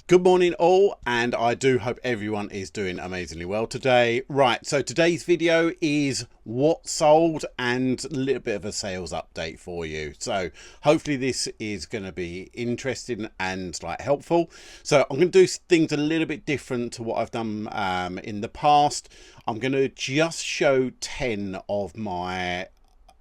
Good morning all, and I do hope everyone is doing amazingly well today. Right, so today's video is what sold and a little bit of a sales update for you. So hopefully this is going to be interesting and helpful. So I'm going to do things a little bit different to what I've done in the past. I'm going to just show 10 of my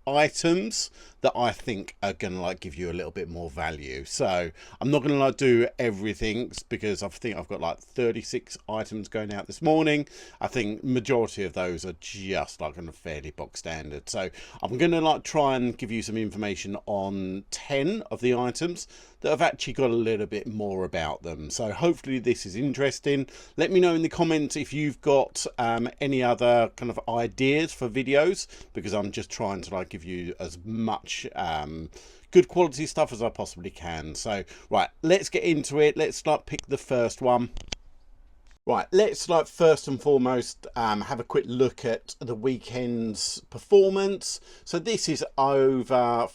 items that I think are gonna give you a little bit more value. So I'm not gonna do everything because I think I've got 36 items going out this morning. I think majority of those are just kind of fairly box standard. So I'm gonna try and give you some information on 10 of the items that have actually got a little bit more about them. So hopefully this is interesting. Let me know in the comments if you've got any other kind of ideas for videos, because I'm just trying to give you as much good quality stuff as I possibly can. So right, let's get into it. Let's pick the first one. Right, let's first and foremost have a quick look at the weekend's performance. So this is over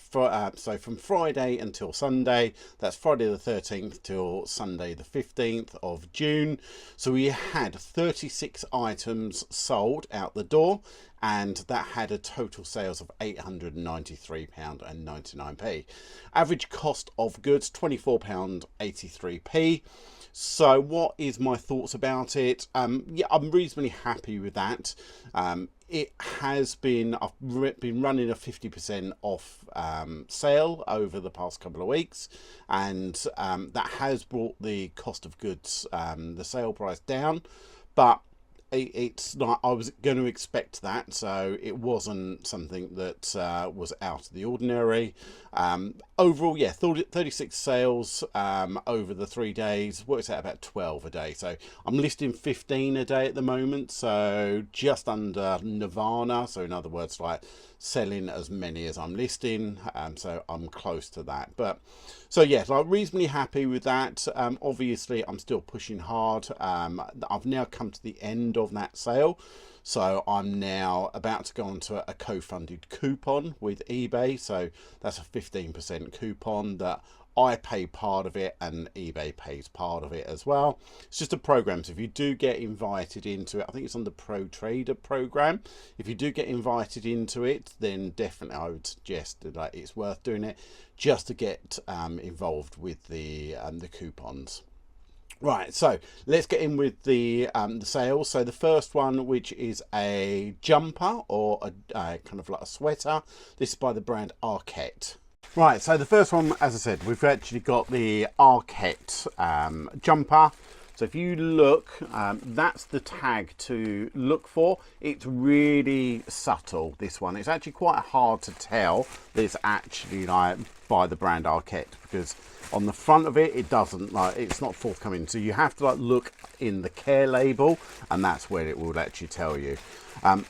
so from Friday until Sunday. That's Friday the 13th till Sunday the 15th of June. So we had 36 items sold out the door, and that had a total sales of £893.99. Average cost of goods £24.83. So what is my thoughts about it? Yeah, I'm reasonably happy with that. It has been, I've been running a 50% off sale over the past couple of weeks, and that has brought the cost of goods, the sale price down, but it's not, I was going to expect that, so it wasn't something that was out of the ordinary. Overall, yeah, 36 sales over the 3 days, works out about 12 a day. So I'm listing 15 a day at the moment, so just under Nirvana. So in other words, selling as many as I'm listing, so I'm close to that. But so yeah, I'm reasonably happy with that. Obviously I'm still pushing hard. I've now come to the end of that sale, so I'm now about to go onto a co-funded coupon with eBay. So that's a 15% coupon that I pay part of it and eBay pays part of it as well. It's just a program, so if you do get invited into it, I think it's on the Pro Trader program. If you do get invited into it, then definitely I would suggest that it's worth doing it just to get involved with the coupons. Right, so let's get in with the sales. So the first one, which is a jumper or a kind of a sweater. This is by the brand Arquette. Right, so the first one, as I said, we've actually got the Arquette jumper. So if you look, that's the tag to look for. It's really subtle, this one. It's actually quite hard to tell that it's actually by the brand Arquette, because on the front of it, it doesn't it's not forthcoming. So you have to look in the care label, and that's where it will actually tell you.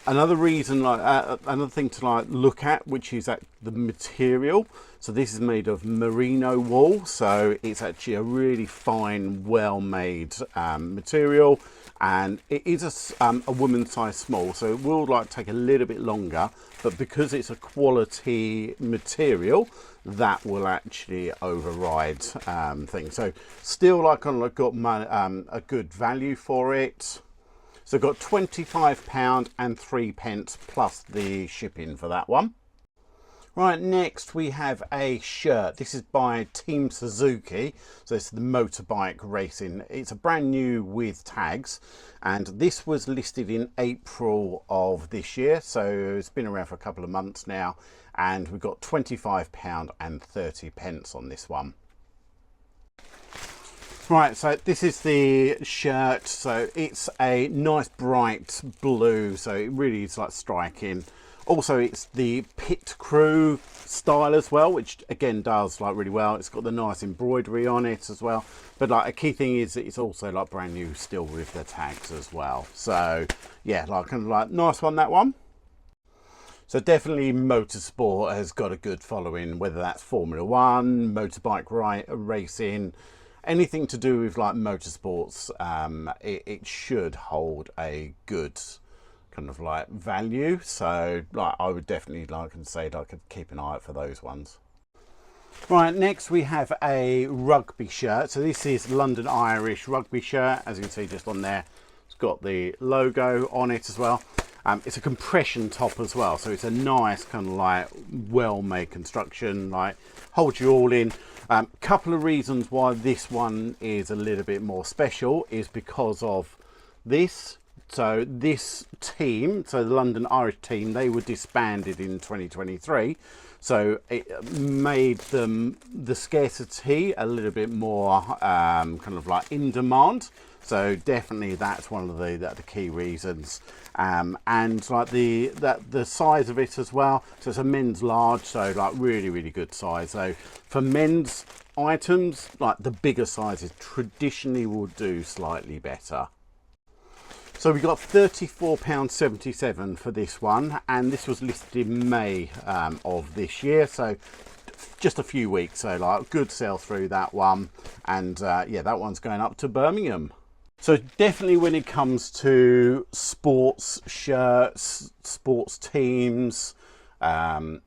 Another reason, another thing to look at, which is the material. So this is made of merino wool, so it's actually a really fine, well-made material, and it is a woman's size small, so it will take a little bit longer, but because it's a quality material, that will actually override things. So still got a good value for it. So got £25 and 3 pence plus the shipping for that one. Right, next we have a shirt. This is by Team Suzuki, so it's the motorbike racing. It's a brand new with tags, and this was listed in April of this year, so it's been around for a couple of months now, and we've got £25 and 30 pence on this one. Right, so this is the shirt. So it's a nice bright blue, so it really is striking. Also, it's the pit crew style as well, which again does really well. It's got the nice embroidery on it as well, but a key thing is that it's also brand new still with the tags as well. So yeah, nice one, that one. So definitely motorsport has got a good following, whether that's Formula One, motorbike racing, anything to do with motorsports. It should hold a good kind of value. So I would definitely say I'd keep an eye out for those ones. Right, next we have a rugby shirt. So this is London Irish rugby shirt. As you can see just on there, it's got the logo on it as well. It's a compression top as well, so it's a nice kind of like well-made construction, like holds you all in. Couple of reasons why this one is a little bit more special is because of this. So this team, so the London Irish team, they were disbanded in 2023. So it made them the scarcity a little bit more kind of like in demand. So definitely that's one of the key reasons. And like the size of it as well. So it's a men's large, so like really good size. So for men's items, like the bigger sizes traditionally will do slightly better. So we got £34.77 for this one, and this was listed in May of this year, so just a few weeks. So like good sell through that one, and yeah, that one's going up to Birmingham. So definitely when it comes to sports shirts, sports teams, some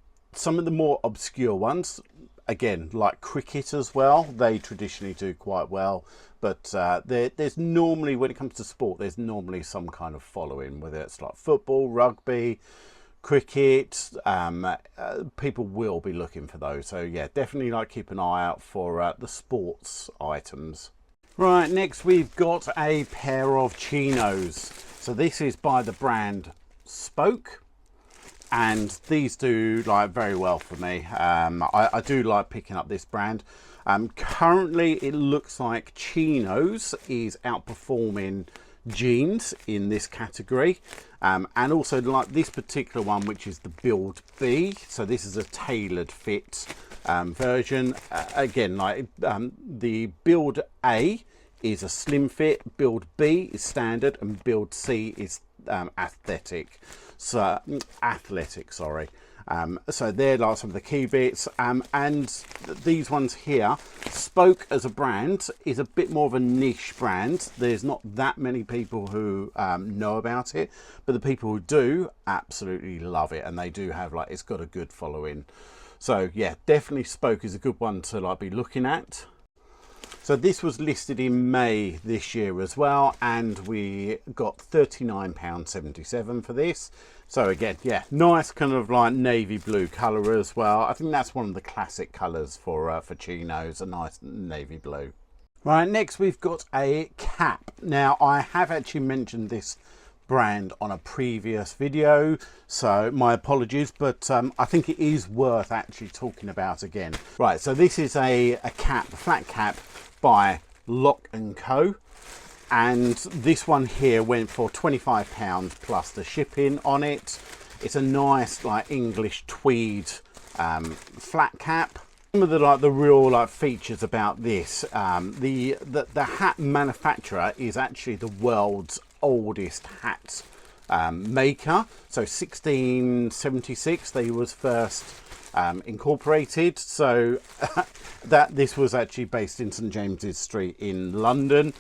of the more obscure ones, again like cricket as well, they traditionally do quite well. But there's normally, when it comes to sport, there's normally some kind of following, whether it's like football, rugby, cricket. People will be looking for those. So yeah, definitely like keep an eye out for the sports items. Right, next we've got a pair of chinos. So this is by the brand Spoke. And these do like very well for me. I do like picking up this brand. Currently it looks like chinos is outperforming jeans in this category, and also like this particular one, which is the Build B. So this is a tailored fit version. Again, like the Build A is a slim fit, Build B is standard, and Build C is athletic. So sorry. So they're like some of the key bits, and these ones here, Spoke as a brand is a bit more of a niche brand. There's not that many people who know about it, but the people who do absolutely love it, and they do have like, it's got a good following. So yeah, definitely Spoke is a good one to like be looking at. So this was listed in May this year as well, and we got £39.77 for this. So again, yeah, nice kind of like navy blue colour as well. I think that's one of the classic colours for chinos, a nice navy blue. Right, next we've got a cap. Now I have actually mentioned this brand on a previous video, so my apologies, but I think it is worth actually talking about again. Right, so this is a cap, a flat cap by Lock & Co, and this one here went for £25 plus the shipping on it. It's a nice like English tweed flat cap. Some of the real like features about this, the hat manufacturer is actually the world's oldest hat maker. So 1676 they was first incorporated. So that this was actually based in St James's Street in London.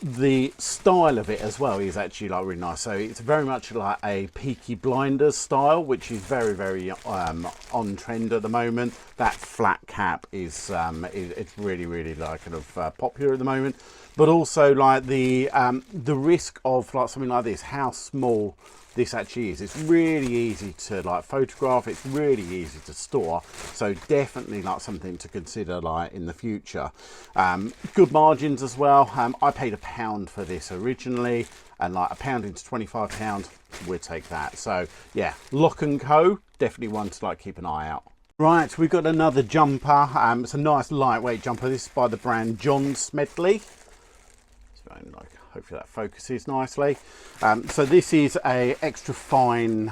The style of it as well is actually like really nice. So it's very much like a Peaky Blinders style, which is very on trend at the moment. That flat cap is it's really like kind of popular at the moment. But also like the risk of like something like this, how small this actually is. It's really easy to like photograph, it's really easy to store, so definitely like something to consider like in the future. Good margins as well. I paid £1 for this originally, and like £1 into £25, we'd take that. So yeah, Lock & Co, definitely one to like keep an eye out. Right, we've got another jumper. It's a nice lightweight jumper. This is by the brand John Smedley. Hopefully that focuses nicely. So this is a extra fine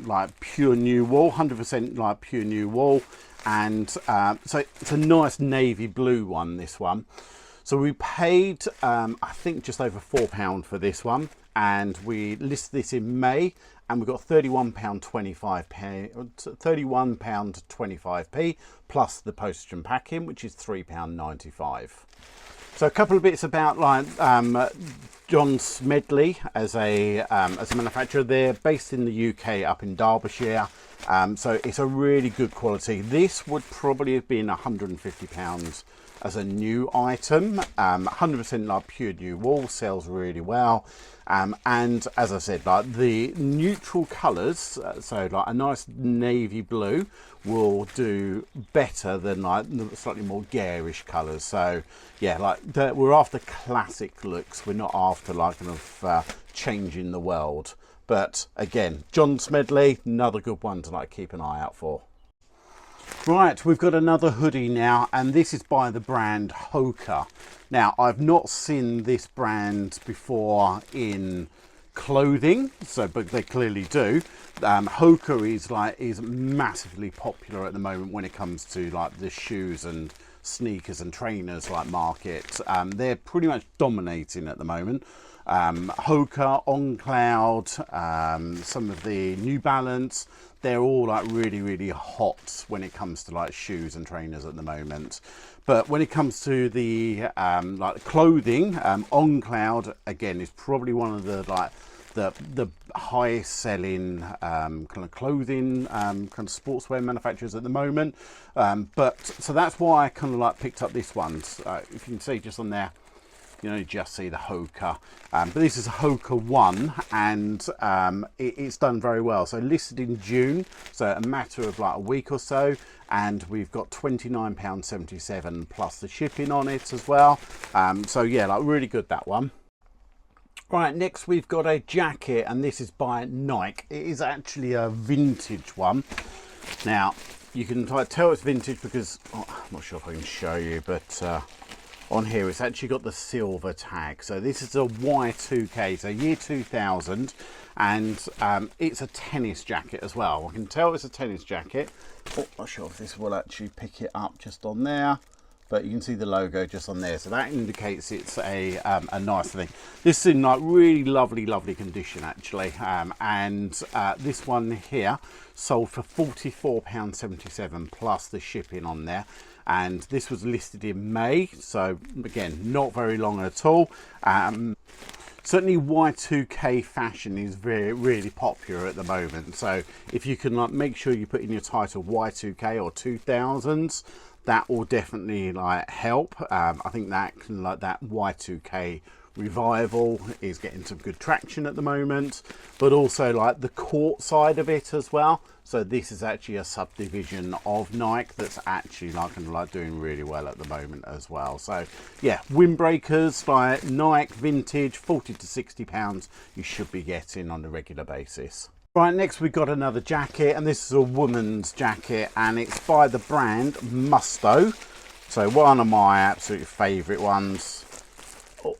like pure new wool, 100% like pure new wool, and so it's a nice navy blue one, this one. So we paid I think just over £4 for this one, and we listed this in May, and we got £31.25p plus the postage and packing, which is £3.95. So a couple of bits about like John Smedley as a manufacturer. They're based in the UK, up in Derbyshire, So it's a really good quality. This would probably have been £150 as a new item. 100% like pure new wool, sells really well. And as I said, like the neutral colours, so like a nice navy blue will do better than like the slightly more garish colours. So yeah, like we're after classic looks. We're not after like kind of changing the world. But again, John Smedley, another good one to like keep an eye out for. Right, we've got another hoodie now, and this is by the brand Hoka. Now, I've not seen this brand before in clothing, but they clearly do. Hoka is massively popular at the moment when it comes to like the shoes and sneakers and trainers like market. They're pretty much dominating at the moment. Hoka, On Cloud, some of the New Balance, they're all like really hot when it comes to like shoes and trainers at the moment. But when it comes to the like clothing, On Cloud again is probably one of the like the highest selling kind of clothing kind of sportswear manufacturers at the moment. But so that's why I kind of like picked up this one. If you can see just on there, you know, just see the Hoka, but this is a Hoka 1, and it's done very well. So listed in June, so a matter of like a week or so, and we've got £29.77 plus the shipping on it as well. So yeah, like really good, that one. Right, next we've got a jacket, and this is by Nike. It is actually a vintage one. Now you can tell it's vintage because I'm not sure if I can show you, but on here it's actually got the silver tag. So this is a Y2K, so year 2000, and it's a tennis jacket as well. I can tell it's a tennis jacket. Oh, not sure if this will actually pick it up just on there, but you can see the logo just on there, so that indicates it's a nice thing. This is in like really lovely condition actually, and this one here sold for £44.77 plus the shipping on there. And this was listed in May, so again, not very long at all. Certainly Y2K fashion is really popular at the moment. So if you can like make sure you put in your title Y2K or 2000s, that will definitely like help. I think that can, like that Y2K revival is getting some good traction at the moment, but also like the court side of it as well. So this is actually a subdivision of Nike that's actually like kind of like doing really well at the moment as well. So yeah, windbreakers by Nike vintage, £40 to £60 you should be getting on a regular basis. Right, next we've got another jacket, and this is a woman's jacket, and it's by the brand Musto. So one of my absolute favourite ones. Oh,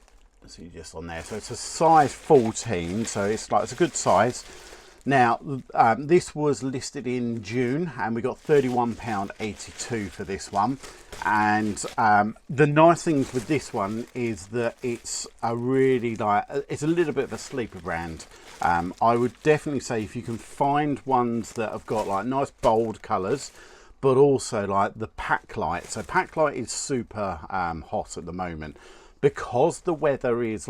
see just on there. So it's a size 14, so it's a good size. Now, this was listed in June, and we got £31.82 for this one. And the nice things with this one is that it's a really it's a little bit of a sleeper brand. I would definitely say if you can find ones that have got like nice bold colours, but also like the pack light. So pack light is super hot at the moment. Because the weather is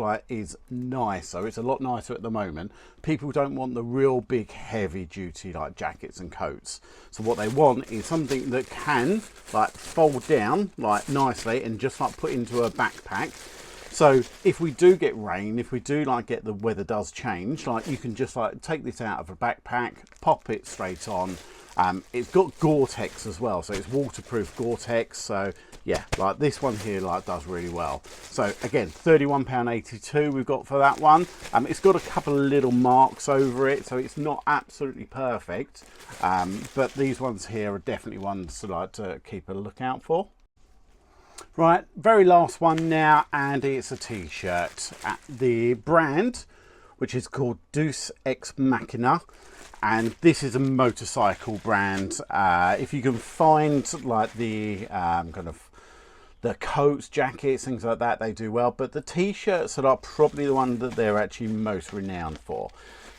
nicer, it's a lot nicer at the moment. People don't want the real big heavy duty like jackets and coats. So what they want is something that can like fold down like nicely and just like put into a backpack. So if we do get rain, if we do like get the weather does change, like you can just like take this out of a backpack, pop it straight on. It's got Gore-Tex as well, so it's waterproof Gore-Tex. So yeah, like this one here like does really well. So again, £31.82 we've got for that one. It's got a couple of little marks over it, so it's not absolutely perfect, but these ones here are definitely ones to like to keep a lookout for. Right, very last one now, and it's a t-shirt. The brand, which is called Deus Ex Machina, and this is a motorcycle brand. If you can find like the kind of the coats, jackets, things like that, they do well, but the t-shirts are probably the one that they're actually most renowned for.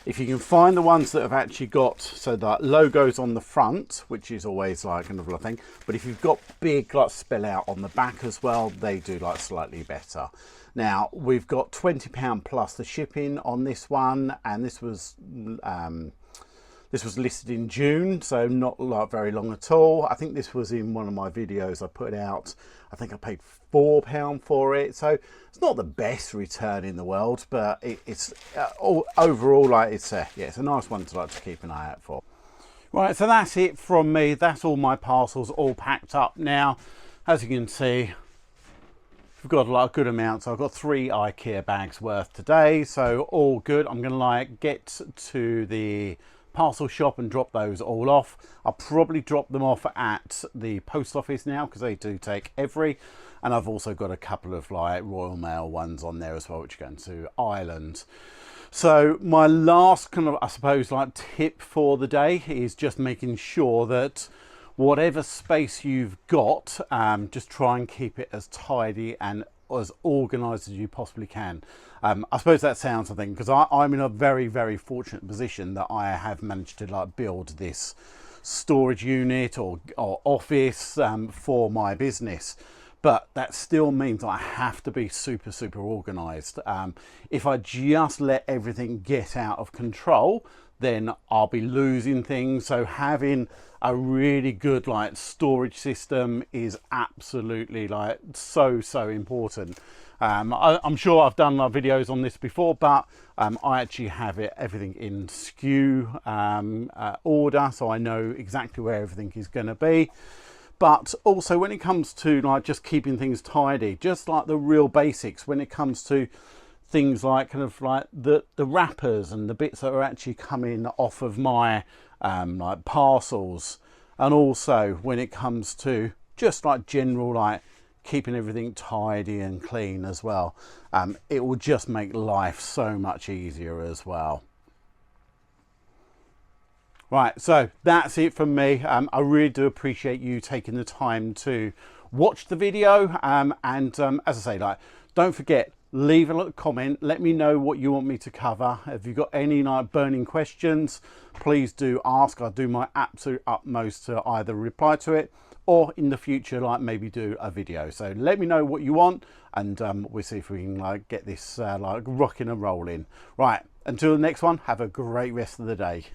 If you can find the ones that have actually got so that logos on the front, which is always like kind of a thing, but if you've got big like spell out on the back as well, they do like slightly better. Now we've got £20 plus the shipping on this one, and this This was listed in June, so not like very long at all. I think this was in one of my videos I put out. I think I paid £4 for it, so it's not the best return in the world, but it's overall, like, it's yeah, it's a nice one to like to keep an eye out for. Right, so that's it from me. That's all my parcels all packed up now. As you can see, we've got a good amount. So I've got 3 IKEA bags worth today, so all good. I'm gonna like get to the parcel shop and drop those all off. I'll probably drop them off at the post office now because they do take every, and I've also got a couple of like Royal Mail ones on there as well, which are going to Ireland. So my last kind of, I suppose, like tip for the day is just making sure that whatever space you've got, just try and keep it as tidy and as organized as you possibly can. I suppose that sounds something, because I'm in a very, very fortunate position that I have managed to like build this storage unit or office for my business. But that still means I have to be super, super organized. If I just let everything get out of control, then I'll be losing things. So having a really good like storage system is absolutely like so important. I'm sure I've done my videos on this before, but I actually have everything in SKU order, so I know exactly where everything is going to be. But also when it comes to like just keeping things tidy, just like the real basics, when it comes to things like kind of like the wrappers and the bits that are actually coming off of my like parcels, and also when it comes to just like general like keeping everything tidy and clean as well, it will just make life so much easier as well. Right, so that's it from me. I really do appreciate you taking the time to watch the video, and as I say, like, don't forget, leave a little comment, let me know what you want me to cover. If you've got any like burning questions, please do ask. I'll do my absolute utmost to either reply to it or in the future like maybe do a video. So let me know what you want, and we'll see if we can like get this like rocking and rolling. Right, until the next one, have a great rest of the day.